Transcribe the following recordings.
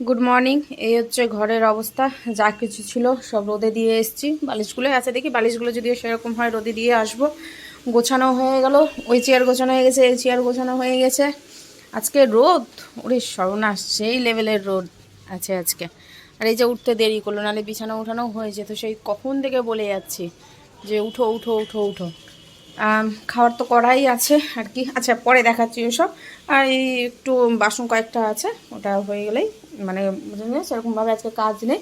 Good morning. এই হচ্ছে ঘরের অবস্থা। যা কিছু ছিল সব রোদে দিয়ে এসেছি। বালিশগুলো আছে, দেখি বালিশগুলো যদিও সেরকম হয় রোদে দিয়ে আসবো। গোছানো হয়ে গেল, ওই চেয়ার গোছানো হয়ে গেছে, এই চেয়ার গোছানো হয়ে গেছে। আজকে রোদ, ওরে সর্বনাশ, সেই লেভেলের রোদ আছে আজকে। আর এই যে উঠতে দেরি করলো, নাহলে বিছানা উঠানো হয়েছে। তো সেই কখন থেকে বলে যাচ্ছি যে উঠো উঠো উঠো উঠো। খাওয়ার তো করাই আছে আর কি। আচ্ছা, পরে দেখাচ্ছি ওসব। আর এই একটু বাসন কয়েকটা আছে, ওটা হয়ে গেলেই মানে বুঝলেন, সেরকমভাবে আজকে কাজ নেই।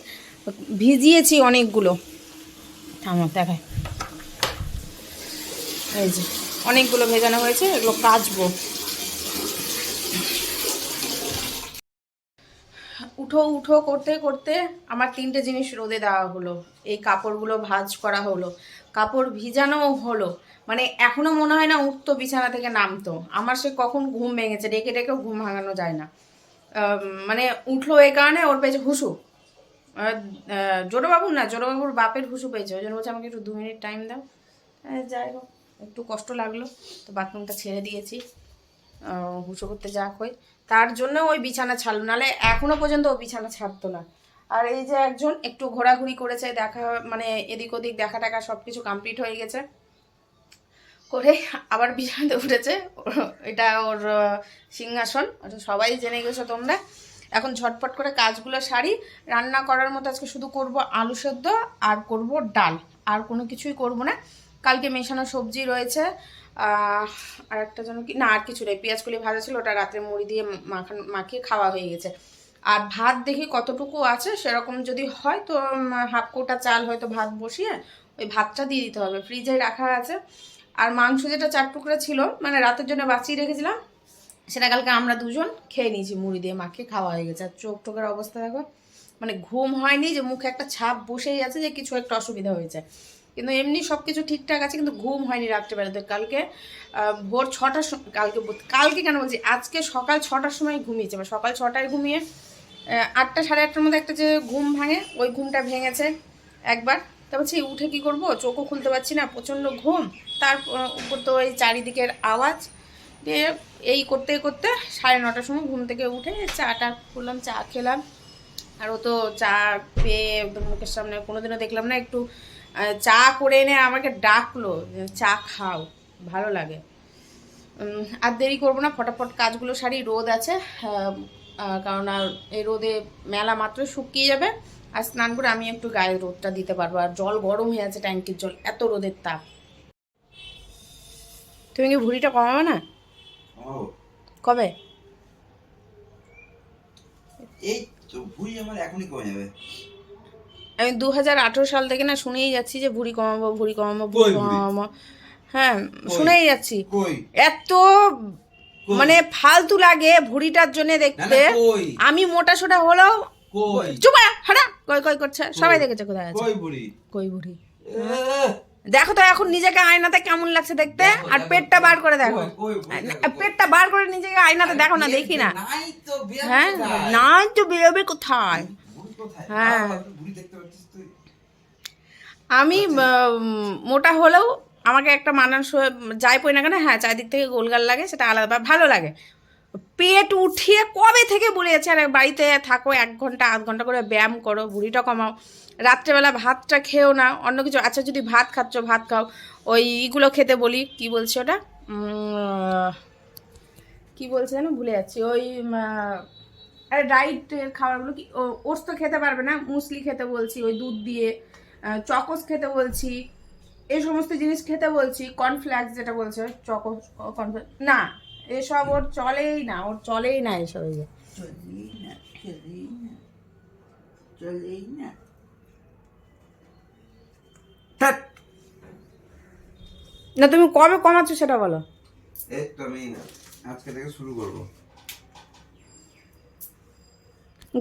ভিজিয়েছি অনেকগুলো, থামো দেখায়। এই যে অনেকগুলো ভেজানো হয়েছে, এগুলো কাচবো। উঠো উঠো করতে করতে আমার 3টে জিনিস রোদে দেওয়া হলো। এই কাপড়গুলো ভাঁজ করা হলো, কাপড় ভিজানোও হলো। মানে এখনো মনে হয় না উঠতো, বিছানা থেকে নামতো। আমার সে কখন ঘুম ভেঙেছে, ডেকে ডেকেও ঘুম ভাঙানো যায় না। মানে উঠলো এই কারণে ওর পেয়েছে হুসু। জোরবাবুর না, জোরবাবুর বাপের হুসু পেয়েছে। ওই জন্য বলছে আমাকে একটু 2 মিনিট টাইম দাও। যাই হোক, একটু কষ্ট লাগলো, তো বাথরুমটা ছেড়ে দিয়েছি। হুঁচো করতে যা হয়, তার জন্য ওই বিছানা ছাড়লো, নাহলে এখনো পর্যন্ত ও বিছানা ছাড়তো না। আর এই যে একজন একটু ঘোরাঘুরি করেছে, দেখা মানে এদিক ওদিক দেখা টাকা সব কিছু কমপ্লিট হয়ে গেছে করে আবার বিছানাতে উঠেছে। এটা ওর সিংহাসন, ওটা সবাই জেনে গেছো তোমরা। এখন ঝটপট করে কাজগুলো সারি। রান্না করার মতো আজকে শুধু করব আলু সেদ্ধ আর করব ডাল, আর কোনো কিছুই করব না। কালকে মেশানো সবজি রয়েছে। আর একটা যেন কি না, আর কিছু নেই। পেঁয়াজ কলি ভাজা ছিল, ওটা রাত্রে মুড়ি দিয়ে মাখিয়ে খাওয়া হয়ে গেছে। আর ভাত দেখি কতটুকু আছে, সেরকম যদি হয় তো হাফ কোটা চাল হয়তো ভাত বসিয়ে ওই ভাতটা দিয়ে দিতে হবে, ফ্রিজে রাখা আছে। আর মাংস যেটা 4 টুকরা ছিল, মানে রাতের জন্য বাঁচিয়ে রেখেছিলাম, সেটা কালকে আমরা দুজন খেয়ে নিয়েছি, মুড়ি দিয়ে মাখিয়ে খাওয়া হয়ে গেছে। আর চোখ টোকের অবস্থা দেখো, মানে ঘুম হয়নি, যে মুখে একটা ছাপ বসেই আছে যে কিছু একটা অসুবিধা হয়েছে। কিন্তু এমনি সব কিছু ঠিকঠাক আছে, কিন্তু ঘুম হয়নি রাত্রেবেলাতে। কালকে ভোর 6টার সময়, কালকে কেন বলছি, আজকে সকাল 6টার সময় ঘুমিয়েছে। বা সকাল 6টায় ঘুমিয়ে 8টা সাড়ে 8টার মধ্যে একটা যে ঘুম ভাঙে, ওই ঘুমটা ভেঙেছে একবার। তা বলছি উঠে কি করব, চোখও খুলতে পারছি না, প্রচণ্ড ঘুম। তার উপর তো ওই চারিদিকের আওয়াজ দিয়ে এই করতে করতে 9:30টার সময় ঘুম থেকে উঠে চাটা করলাম, চা খেলাম। আর ও তো চা পেয়ে মুখের সামনে, কোনোদিনও দেখলাম না একটু চা করে এনে আমাকে ডাকলো যে চা খাও, ভালো লাগে। আর দেরি করবো না, ফটাফট কাজগুলো সারি। রোদ আছে, কারণ আর এই রোদে মেলা মাত্র শুকিয়ে যাবে। আর স্নান করে আমি একটু গায়ে রোদটা দিতে পারবো। আর জল গরম হয়ে আছে, ট্যাঙ্কির জল, এত রোদের তাপ। তুমি কি ভুঁড়িটা কমাবে না? কবে? এই তো ভুঁড়ি আমার এখনই কমে যাবে। আমি 2018 সাল থেকে না শুনেই যাচ্ছি যে ভুঁড়ি কমাবো, ভুঁড়ি কমাবো, ভুঁড়ি কমাবো। হ্যাঁ, শুনেই যাচ্ছি। এত মানে ফালতু লাগে ভুঁড়িটার জন্য দেখতে। আমি মোটা সোটা হলেও চুপ হাঁটা কই কই করছে, সবাই দেখেছে। কোথায় আছে কই ভুঁড়ি? দেখো তো এখন নিজেকে আয়নাতে কেমন লাগছে দেখতে। আর পেটটা বার করে দেখো, পেটটা বার করে নিজেকে আয়নাতে দেখো না, দেখি না। হ্যাঁ, নাই তো বেরোবে কোথায়? হ্যাঁ, আমি মোটা হলেও আমাকে একটা মানানসই যাই পড়ি না কেন, হ্যাঁ চারিদিক থেকে গোলগাল লাগে, সেটা আলাদা ভালো লাগে। পেট উঠিয়ে কবে থেকে বলে যাচ্ছে, আর বাড়িতে থাকো 1 ঘন্টা 8 ঘন্টা করে ব্যায়াম করো, ভুঁড়িটা কমাও। রাত্রেবেলা ভাতটা খেও না, অন্য কিছু। আচ্ছা, যদি ভাত খাচ্ছ ভাত খাও, ওই ইগুলো খেতে বলি, কি বলছি ওটা, কি বলছে যেন ভুলে যাচ্ছি। ওই আরে ডাইটের খাবারগুলো কি, ওটস তো খেতে পারবে না, মুসলি খেতে বলছি ওই দুধ দিয়ে, চকোস খেতে বলছি, এই সমস্ত জিনিস খেতে বলছি। কর্নফ্লেক্স যেটা বলছে, চকোস কর্নফ্লেক্স না, এসব ওর চলেই না, ওর চলেই না এসব। চলেই না। না, তুমি কবে কমাচ্ছ সেটা বলো। এই তো আমি আজকে থেকে শুরু করব।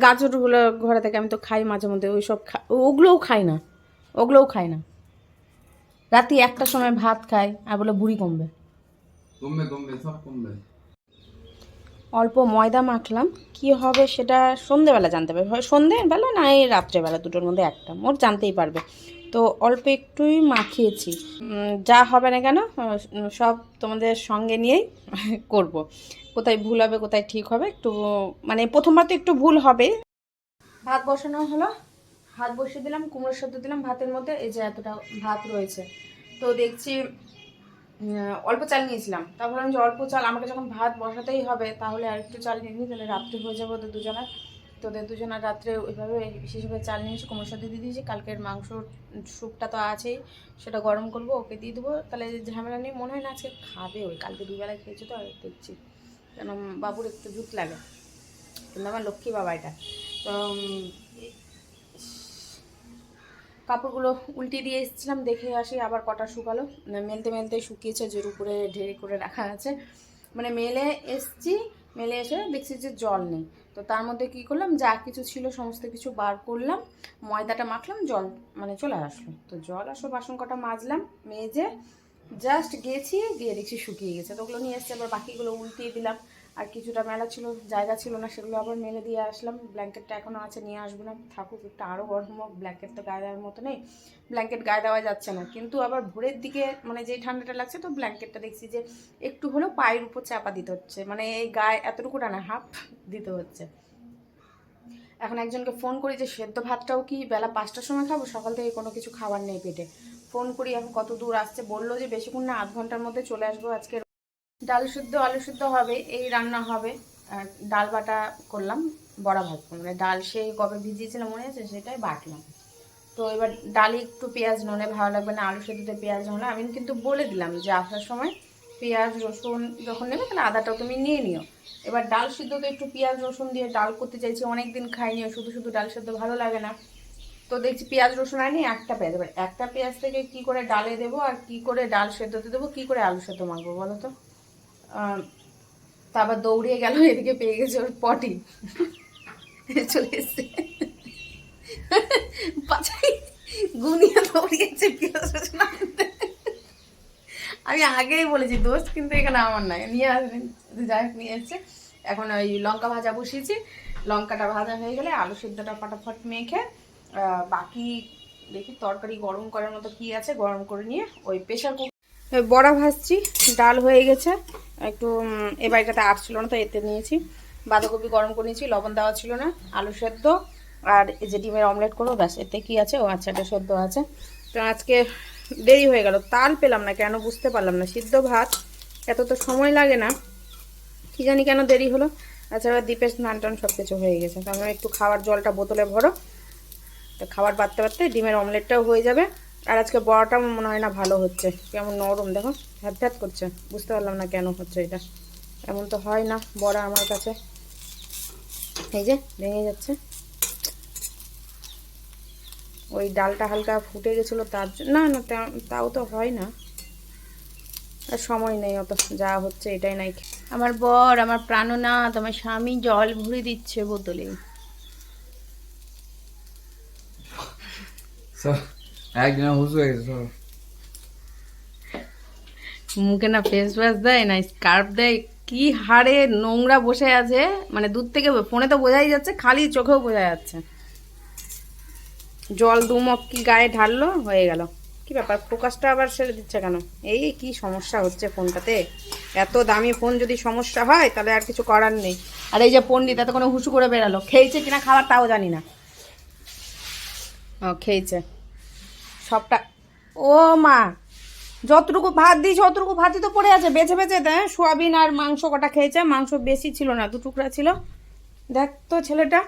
গাজরগুলো ঘরে থেকে আমি তো খাই মাঝে মধ্যে, ওই সব ওগুলোও খাই না, ওগুলোও খাই না। রাতে 1টার সময় ভাত খাই আর বলে বুড়ি কমবে। কমবে কমবে, সব কমবে। অল্প ময়দা মাখলাম, কি হবে সেটা সন্ধেবেলা জানতে পারবে, হয় সন্ধেবেলা না এই রাত্রেবেলা, দুটোর মধ্যে একটা, মোট জানতেই পারবে। তো অল্প একটুই মাখিয়েছি, যা হবে না কেন সব তোমাদের সঙ্গে নিয়েই করব। কোথায় ভুল হবে কোথায় ঠিক হবে একটু, মানে প্রথমবার তো একটু ভুল হবে। ভাত বসানো হলো, ভাত বসিয়ে দিলাম, কুমড়োর সেদ্ধ দিলাম ভাতের মধ্যে। এই যে এতটা ভাত রয়েছে, তো দেখছি অল্প চাল নিয়েছিলাম। তারপর আমি যে অল্প চাল, আমাকে যখন ভাত বসাতেই হবে তাহলে আর একটু চাল নিয়ে নিই, তাহলে রাত্রে হয়ে যাবে ওদের দুজনের। তো ওদের দুজনের রাত্রে ওইভাবে বিশেষভাবে চাল নিয়েছি, কুমড়োর সাথে দিয়ে দিয়েছি। কালকের মাংস স্যুপটা তো আছেই, সেটা গরম করবো, ওকে দিয়ে দেবো। তাহলে ঝামেলা নেই, মনে হয় না আজকে খাবে। ওই কালকে দুবেলায় খেয়েছে তো, আর দেখছি কেন বাবুর একটু জুত লাগে, কিন্তু আমার লক্ষ্মী বাবা এটা। তো কাপড়গুলো উল্টিয়ে দিয়ে এসেছিলাম, দেখে আসি আবার কটা শুকালো। মেলতে মেলতে শুকিয়েছে, জোর উপরে ঢেরে করে রাখা আছে। মানে মেলে এসছি, মেলে এসে দেখছি যে জল নেই। তো তার মধ্যে কী করলাম, যা কিছু ছিল সমস্ত কিছু বার করলাম, ময়দাটা মাখলাম, জল মানে চলে আসলো। তো জল আসো, বাসন কটা মাজলাম, মেজে জাস্ট গেছি, গিয়ে দেখছি শুকিয়ে গেছে। তো ওগুলো নিয়ে এসছে, আবার বাকিগুলো উল্টিয়ে দিলাম। আর কিছুটা মেলা ছিল, জায়গা ছিল না, সেগুলো আবার মেলে দিয়ে আসলাম। ব্ল্যাঙ্কেটটা এখনও আছে, নিয়ে আসবো না, থাকুক একটু আরও গরম হোক। ব্ল্যাঙ্কেট তো গায়ে দেওয়ার মতো নেই, ব্ল্যাঙ্কেট গায়ে দেওয়া যাচ্ছে না। কিন্তু আবার ভোরের দিকে মানে যেই ঠান্ডাটা লাগছে, তো ব্ল্যাঙ্কেটটা দেখছি যে একটু হলেও পায়ের উপর চাপা দিতে হচ্ছে, মানে এই গায়ে এতটুকুটা না, হাফ দিতে হচ্ছে। এখন একজনকে ফোন করি যে সেদ্ধ ভাতটাও কি বেলা 5টার সময় খাবো, সকাল থেকে কোনো কিছু খাবার নেই পেটে। ফোন করি, এখন কত দূর আসছে, বললো যে বেশিক্ষণ না, 0.5 ঘন্টার মধ্যে চলে আসবো। আজকে ডাল সিদ্ধ আলু সিদ্ধ হবে, এই রান্না হবে। আর ডাল বাটা করলাম, বড়া ভাজবো, মানে ডাল সেই কবে ভিজিয়েছিলাম মনে আছে, সেটাই বাটলাম। তো এবার ডালে একটু পেঁয়াজ নলে ভালো লাগবে না, আলু সেদ্ধতে পেঁয়াজ নলে। আমি কিন্তু বলে দিলাম যে আসার সময় পেঁয়াজ রসুন যখন নেবে তাহলে আদাটাও তুমি নিয়ে নিও। এবার ডাল সিদ্ধতে একটু পেঁয়াজ রসুন দিয়ে ডাল করতে চাইছি, অনেকদিন খাইনিও, শুধু শুধু ডাল সিদ্ধ ভালো লাগে না। তো দেখছি পেঁয়াজ রসুন আনি, একটা পেঁয়াজ, এবার একটা পেঁয়াজ থেকে কি করে ডালে দেবো, আর কি করে ডাল সেদ্ধতে দেবো, কি করে আলু সেদ্ধ মাখবো বলো তো। তা আবার দৌড়িয়ে গেল, এদিকে পেয়ে গেছে ওর পটি, চলে এসছে পাছাই গুনিয়ে দৌড়িয়েছে পেঁয়াজ রসুন আনতে। আমি আগেই বলেছি দোস্ত কিন্তু এখানে আমার নয়, নিয়ে আসবেন, যাই হোক নিয়ে এসছে। এখন ওই লঙ্কা ভাজা বসিয়েছি, লঙ্কাটা ভাজা হয়ে গেলে আলু সিদ্ধটা ফটাফট মেখে বাকি দেখি তরকারি গরম করার মতো কি আছে গরম করে নিয়ে ওই প্রেশার কুকার বড়া ভাজছি। ডাল হয়ে গেছে, একটু এ বাড়িটাতে আট ছিল না, তো এতে নিয়েছি। বাঁধাকপি গরম করে নিয়েছি, লবণ দেওয়া ছিল না, আলু সেদ্ধ আর এই যে ডিমের অমলেট করবো, ব্যাস। এতে কি আছে, ও আচ্ছা এটা সেদ্ধ আছে। তো আজকে দেরি হয়ে গেল, তাল পেলাম না কেন বুঝতে পারলাম না। সিদ্ধ ভাত এত তো সময় লাগে না, কি জানি কেন দেরি হলো। আচ্ছা এবার দ্বীপের স্নান টান সব কিছু হয়ে গেছে, তারপরে একটু খাওয়ার জলটা বোতলে ভরো, তো খাবার বাড়তে বাড়তে ডিমের অমলেটটাও হয়ে যাবে। আর আজকে বড়াটা মনে হয় না ভালো হচ্ছে, কেমন নরম দেখো, হ্যাট হ্যাট করছে, বুঝতে পারলাম না কেন হচ্ছে এটা। এমন তো হয় না বড়া আমার কাছে, এই যে ভেঙে যাচ্ছে। ওই ডালটা হালকা ফুটে গেছিলো তার জন্য, না না তাও তো হয় না, আর সময় নেই অত, যা হচ্ছে এটাই নাই। আমার বর, আমার প্রাণনাথ, আমার স্বামী জল ভরে দিচ্ছে বোতলে। একদিন হুসু হয়ে গেছে সব। মুখে না ফেস ওয়াশ দেয় না স্কার্ফ দেয়, কি হাড়ে নোংরা বসে আছে, মানে দূর থেকে ফোনে তো বোঝাই যাচ্ছে, খালি চোখেও বোঝা যাচ্ছে। জল দুমক কি গায়ে ঢাললো, হয়ে গেল। কি ব্যাপার, ফোকাসটা আবার ছেড়ে দিচ্ছে কেন, এই কি সমস্যা হচ্ছে ফোনটাতে। এত দামি ফোন যদি সমস্যা হয় তাহলে আর কিছু করার নেই। আর এই যে পণ্ডিত এত কোনো হুসু করে বেরালো, খেয়েছে কিনা খাবার তাও জানি না। ও খেয়েছে সবটা। ও মা, যতটুকু ভাত দিয়েছে অতটুকু ভাতই তো পড়ে আছে, বেছে বেছে দেয়। সোয়াবিন আর মাংস কটা খেয়েছে, মাংস বেশি ছিল না, 2 টুকরা ছিল। দেখ তো ছেলেটা।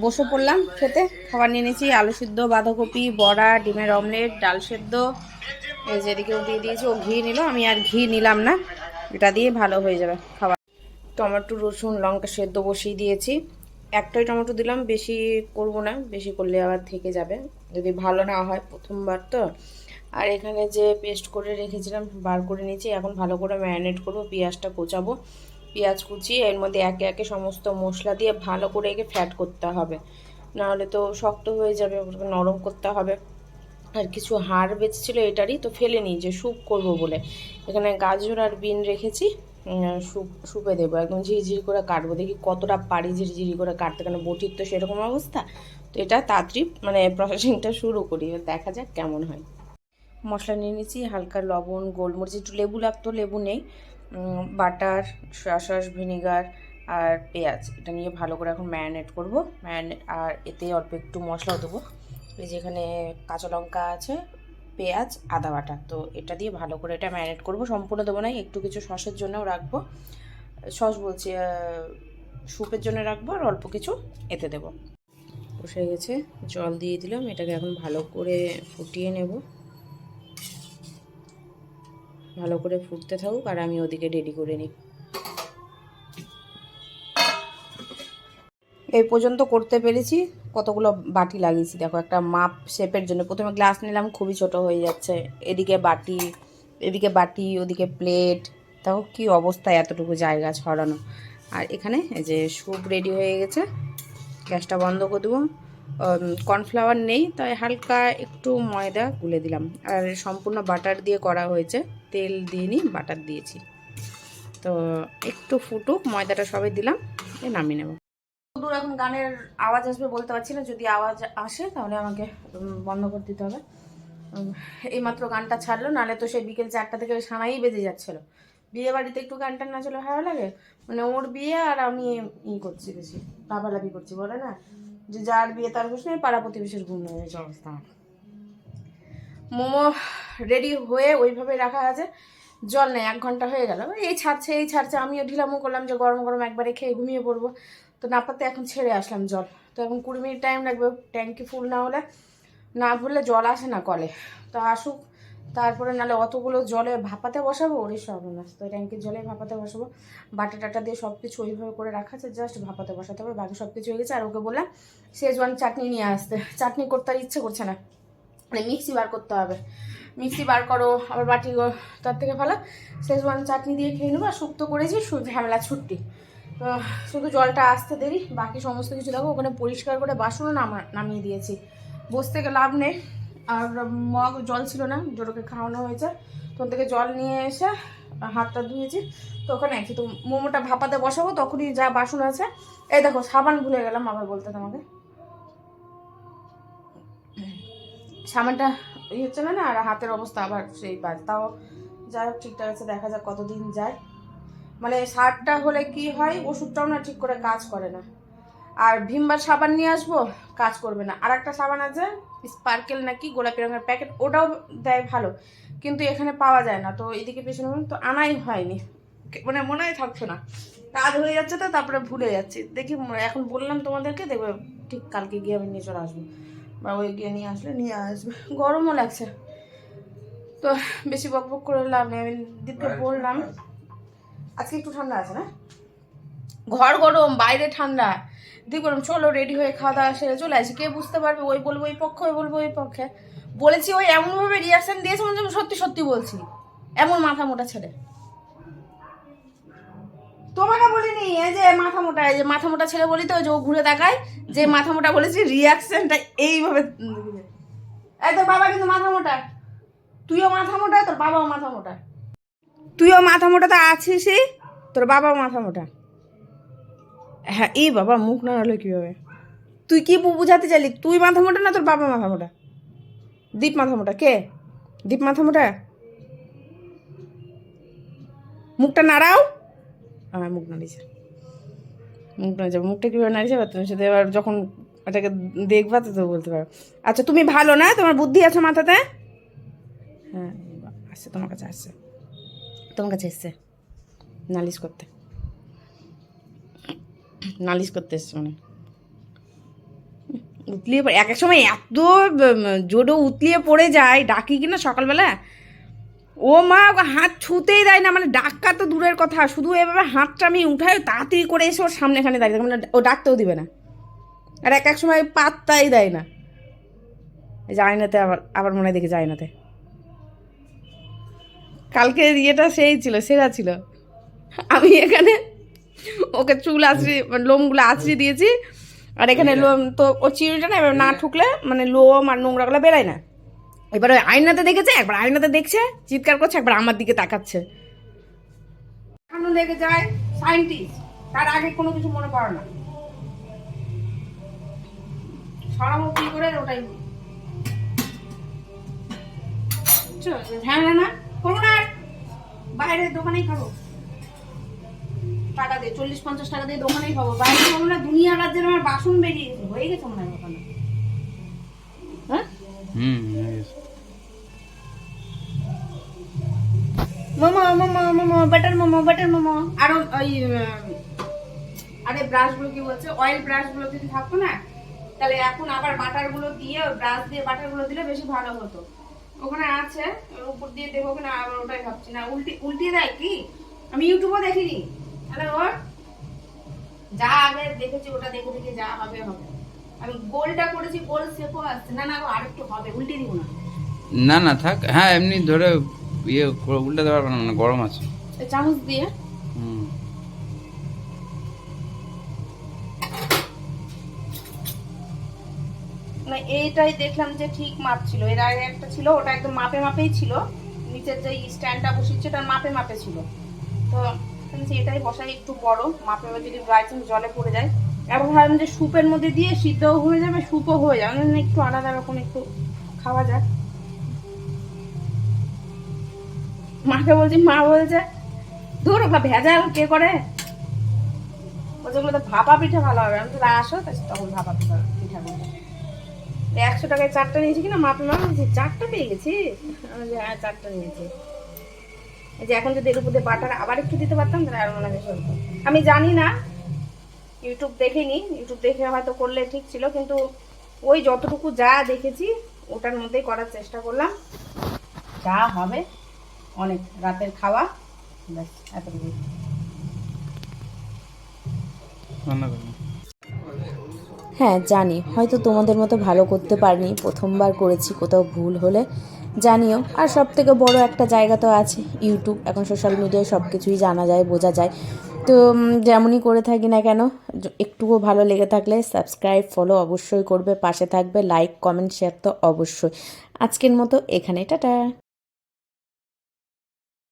বসে পড়লাম খেতে, খাবার নিয়ে নিয়েছি, আলু সিদ্ধ, বাঁধাকপি, বড়া, ডিমের অমলেট, ডাল সেদ্ধ। এই যেদিকেও দিয়ে দিয়েছি, ও ঘি নিল, আমি আর ঘি নিলাম না, এটা দিয়ে ভালো হয়ে যাবে খাবার। টমেটো রসুন লঙ্কা সেদ্ধ বসিয়ে দিয়েছি, একটাই টমেটো দিলাম, বেশি করব না, বেশি করলে আবার থেকে যাবে যদি ভালো না হয়, প্রথমবার তো। আর এখানে যে পেস্ট করে রেখেছিলাম বার করে নিয়েছি, এখন ভালো করে ম্যারিনেট করবো, পেঁয়াজটা কোচাবো, পেঁয়াজ কুচি এর মধ্যে একে একে সমস্ত মশলা দিয়ে ভালো করে একে ফ্যাট করতে হবে, নাহলে তো শক্ত হয়ে যাবে, ওটাকে নরম করতে হবে। আর কিছু হাড় বেঁচেছিলো এটারই, তো ফেলে নিই যে স্যুপ করব বলে। এখানে গাজর আর বিন রেখেছি, স্যুপে দেবো, একদম ঝিরিঝিরি করে কাটবো, দেখি কতটা পারি ঝিরিঝিরি করে কাটতে, কেন বটির তো সেরকম অবস্থা, তো এটা তাড়াতাড়ি মানে প্রসেসিংটা শুরু করি, দেখা যাক কেমন হয়। মশলা নিয়ে নিয়েছি, হালকা লবণ, গোলমরিচ, একটু লেবু লাগতো, লেবু নেই, বাটার, সয়া সস, ভিনিগার আর পেঁয়াজ, এটা নিয়ে ভালো করে এখন ম্যারিনেট করবো। আর এতে অল্প একটু মশলাও দেবো, এই যেখানে কাঁচা লঙ্কা আছে, পেঁয়াজ, আদা বাটা, তো এটা দিয়ে ভালো করে এটা ম্যারিনেট করবো। সম্পূর্ণ দেবো না, একটু কিছু সসের জন্যও রাখবো, সস বলছি স্যুপের জন্য রাখবো, আর অল্প কিছু এতে দেবো। বসে গেছে, জল দিয়ে দিলাম, এটাকে এখন ভালো করে ফুটিয়ে নেব। ভালো করে ফুটতে থাকুক আর আমি ওদিকে রেডি করে নিই। এই পর্যন্ত করতে পেরেছি, কতগুলো বাটি লাগিয়েছি দেখো, একটা মাপ শেপের জন্য। প্রথমে গ্লাস নিলাম, খুবই ছোট হয়ে যাচ্ছে, এদিকে বাটি, ওদিকে প্লেট, দেখো কি অবস্থা, এতটুকু জায়গা ছড়ানো। আর এখানে এই যে স্যুপ রেডি হয়ে গেছে, গ্যাসটা বন্ধ করে দেবো। কর্নফ্লাওয়ার নেই, তাই হালকা একটু ময়দা গুলে দিলাম, আর সম্পূর্ণ বাটার দিয়ে করা হয়েছে, তেল দিইনি, বাটার দিয়েছি। তো একটু ফুটুক, ময়দাটা সবাই দিলাম, নামিয়ে নেব। দূর এখন গানের আওয়াজ আসবে বলতে পারছি না, যদি আওয়াজ আসে তাহলে আমাকে বন্ধ করে দিতে হবে। এইমাত্র গানটা ছাড়লো, নাহলে তো সেই বিকেল 4টা থেকে সানাই বেজে যাচ্ছিল। বিয়ে বাড়িতে একটু গানটা না চলে ভালো লাগে, মানে ওর বিয়ে আর আমি করছি বেশি লাফালাফি করছি, বলে না যে যার বিয়ে তার হুঁশ নেই, পাড়া প্রতিবেশীর ঘুম হয়ে গেছে অবস্থা। মোমো রেডি হয়ে ওইভাবে রাখা আছে, জল নেই, 1 ঘন্টা হয়ে গেল, এই ছাড়ছে, আমিও ঢিলামো করলাম যে গরম গরম একবারে খেয়ে ঘুমিয়ে পড়বো। তো না পারতে এখন ছেড়ে আসলাম জল, তো এখন 20 মিনিট টাইম লাগবে, ট্যাঙ্কি ফুল না ভরলে জল আসে না কলে, তো আসুক, তারপরে নাহলে অতগুলো জলে ভাপাতে বসাবো, ওরই সর্বনাশ। তো ট্যাঙ্কির জলে ভাপাতে বসাবো, বাটা টাটা দিয়ে সব কিছু ওইভাবে করে রাখা আছে, জাস্ট ভাপাতে বসাতে হবে, বাকি সব কিছু হয়ে গেছে। আর ওকে বললাম শেজওয়ান চাটনি নিয়ে আসতে, চাটনি করতে আর ইচ্ছে করছে না, মানে মিক্সি বার করতে হবে, মিক্সি বার করো আবার বাটি, তার থেকে ভালো শেজওয়ান চাটনি দিয়ে খেয়ে নেবো। আর শুক্তো করেছি, ঝামেলা ছুটি, তো শুধু জলটা আসতে দেরি, বাকি সমস্ত কিছু দেখো ওখানে পরিষ্কার করে বাসনও নামিয়ে দিয়েছি, বসতে গেলে লাভ নেই। আর মগ জল ছিল না, জোরকে খাওয়ানো হয়েছে, তখন থেকে জল নিয়ে এসে হাতটা ধুয়েছি, তো ওখানে আছি। তো মোমোটা ভাপাতে বসাবো, তখনই যা বাসন আছে, এই দেখো সাবান ভুলে গেলাম আবার বলতে তোমাকে, সাবানটা হচ্ছে না, আর হাতের অবস্থা আবার সেই বাজ, তাও যাই হোক ঠিকঠাক আছে, দেখা যাক কতদিন যায়। মানে সারটা হলে কি হয়, ওষুধটাও না ঠিক করে কাজ করে না। আর ভিমবার সাবান নিয়ে আসবো, কাজ করবে না। আর একটা সাবান আছে স্পার্কেল নাকি গোলাপি রঙের প্যাকেট, ওটাও দেয় ভালো, কিন্তু এখানে পাওয়া যায় না, তো এদিকে পেছনে তো আনাই হয়নি, মানে মনে হয় থাকছে না, কাজ হয়ে যাচ্ছে তো তারপরে ভুলে যাচ্ছি। দেখি এখন বললাম তোমাদেরকে, দেখবে ঠিক কালকে গিয়ে আমি নিয়ে চলে আসবো, বা ওই গিয়ে নিয়ে আসবে। গরমও লাগছে, তো বেশি বকবক করে লাভ নেই। আমি দীপকে বললাম আজকে একটু ঠান্ডা আছে না, ঘর গরম বাইরে ঠান্ডা, দিয়ে বললাম চলো রেডি হয়ে খাওয়া দাওয়া সেরে চলে আসি, কে বুঝতে পারবে, ওই বলবো এই পক্ষে, ওই বলবো ওই পক্ষে, বলেছি ওই এমনভাবে রিয়াকশন দিয়েছে মানে সত্যি সত্যি বলছি, এমন মাথা মোটা ছেলে। তোমাকে বলিনি এই যে মাথা মোটা ছেলে বলি, তো যে ও ঘুরে দেখায় যে মাথা মোটা বলেছি, রিয়াকশনটা এইভাবে। এই তোর বাবা কিন্তু মাথা মোটা, তুইও মাথা মোটা, তোর বাবাও মাথা মোটা, তুইও মাথা মোটা তো আছিসই, তোর বাবাও মাথা মোটা। হ্যাঁ এই বাবা মুখ না হলে কীভাবে, তুই কি বুঝাতে চাইলি, তুই মাথা মোটা না তোর বাবা মাথা মোটা? দীপ মাথা মোটা, কে দীপ মাথা মোটা? মুখটা নাড়াও, আমার মুখ নাড়িয়েছে, মুখটা কীভাবে নাড়িয়েছে তুমি সাথে এবার যখন এটাকে দেখবা তো বলতে পারো। আচ্ছা তুমি ভালো না, তোমার বুদ্ধি আছে মাথাতে? হ্যাঁ আসছে, তোমার কাছে এসছে নালিশ করতে এসছে, মানে উতলিয়ে পড়ে, এক এক সময় এত জোরে উতলিয়ে পড়ে যায়, ডাকি কিনা সকালবেলা, ও মা ওকে হাত ছুতেই দেয় না, মানে ডাক্কা তো দূরের কথা, শুধু এভাবে হাতটা আমি উঠাই, তাড়াতাড়ি করে এসে ওর সামনেখানে দাঁড়িয়ে থাকে, মানে ও ডাকতেও দিবে না, আর এক এক সময় পাত্তাই দেয় না। এই যে আয়নাতে আবার মনে হয় দেখে যায় আয়নাতে, কালকে ইয়েটা সেরা ছিল, আমি এখানে ওকে চুল লোমগুলো আঁচড়ে দিয়েছি, আর এখানে লোম তো ও চিড়িটা না এবার না ঠুকলে মানে লোম আর নোংরাগুলো বেরায় না, এবার ওই আয়নাতে দেখেছে, একবার আয়নাতে দেখছে চিৎকার করছে, একবার আমার দিকে তাকাচ্ছে, কেন লেগে যায় সায়েন্টিস্ট, তার আগে কোনো কিছু মনে পড়ে না। ছড়াবো কি করে ওটাই ঝামেলা না করবো না আর। বাইরের দোকানেই খাবো, টাকা দিয়ে 40-50 টাকা দিয়ে দোকানেই খাবো, বাইরে খাবো না। দুনিয়া রাজ্যের আমার বাসন বেরিয়ে গেছে, হয়ে গেছে মনে হয় ওখানে। হ্যাঁ মোমো মোমো মোমো বাটার মোমো বাটার মোমো। আরো ওই আরে ব্রাশ গুলো কি বলছে, অয়েল ব্রাশ গুলো যদি থাকতো না তাহলে এখন আবার বাটার গুলো দিয়ে ব্রাশ দিয়ে বাটার গুলো দিলে বেশি ভালো হতো। ওখানে আছে, ওর উপর দিয়ে দেবো কিনা আবার ওটাই ভাবছি। না উল্টিয়ে দেয় কি, আমি ইউটিউবে দেখিনি। তাহলে ওর যা আগে দেখেছি ওটা দেখে দেখে যা হবে হবে। আমি গোলটা করেছি, গোল শেপও আসছে না। না আরেকটু হবে, উল্টে দিব না। না না থাক, হ্যাঁ এমনি ধরে ইয়ে উল্টে দেওয়ার না, গরম আছে। চামচ দিয়ে হুম না, এইটাই দেখলাম যে ঠিক মাপ ছিল। এর আগে একটা ছিল, ওটা একদম মাপে মাপেই ছিল, নিচের যে স্ট্যান্ডটা বসিয়েছে ওটা মাপে মাপে ছিল। তো এটাই বসাই একটু বড় মাপে, যদি বাই চান্স জলে পড়ে যায়। এখন ভাবলাম যে স্যুপের মধ্যে দিয়ে সিদ্ধও হয়ে যাবে, স্যুপও হয়ে যাবে, একটু আলাদা রকম একটু খাওয়া যায়। মাকে বলছি, মা বলছে ধুর ওগুলো ভেজাল কে করে, বলছে ওগুলো তো ভাপা পিঠা ভালো হবে। আমি তো আসো তখন ভাপা পিঠা পিঠা করবো। 100 টাকায় 4টা নিয়েছি কিনা মাপে মাপে, 4টা পেয়ে গেছি। হ্যাঁ 4টা নিয়েছি। এই যে এখন যদি এর উপর দিয়ে বাটার আবার একটু দিতে পারতাম তাহলে আরো মনে হয় চলতো। আমি জানি না, ইউটিউব দেখিনি, ইউটিউব দেখে হয়তো করলে ঠিক ছিল, কিন্তু ওই যতটুকু যা দেখেছি ওটার মধ্যেই করার চেষ্টা করলাম। যা হবে অনেক, রাতের খাওয়া ব্যাস এতটুকু। রান্না করবো। হ্যাঁ জানি হয়তো তোমাদের মতো ভালো করতে পারিনি, প্রথমবার করেছি, কোথাও ভুল হলে জানিও। আর সব থেকে বড় একটা জায়গা তো আছে ইউটিউব, এখন সোশ্যাল মিডিয়ায় সব কিছুই জানা যায়, বোঝা যায়। তো যেমনই করে থাকি না কেন, একটুও ভালো লেগে থাকলে সাবস্ক্রাইব ফলো অবশ্যই করবে, পাশে থাকবে, লাইক কমেন্ট শেয়ার তো অবশ্যই। আজকের মতো এখানে, টাটা।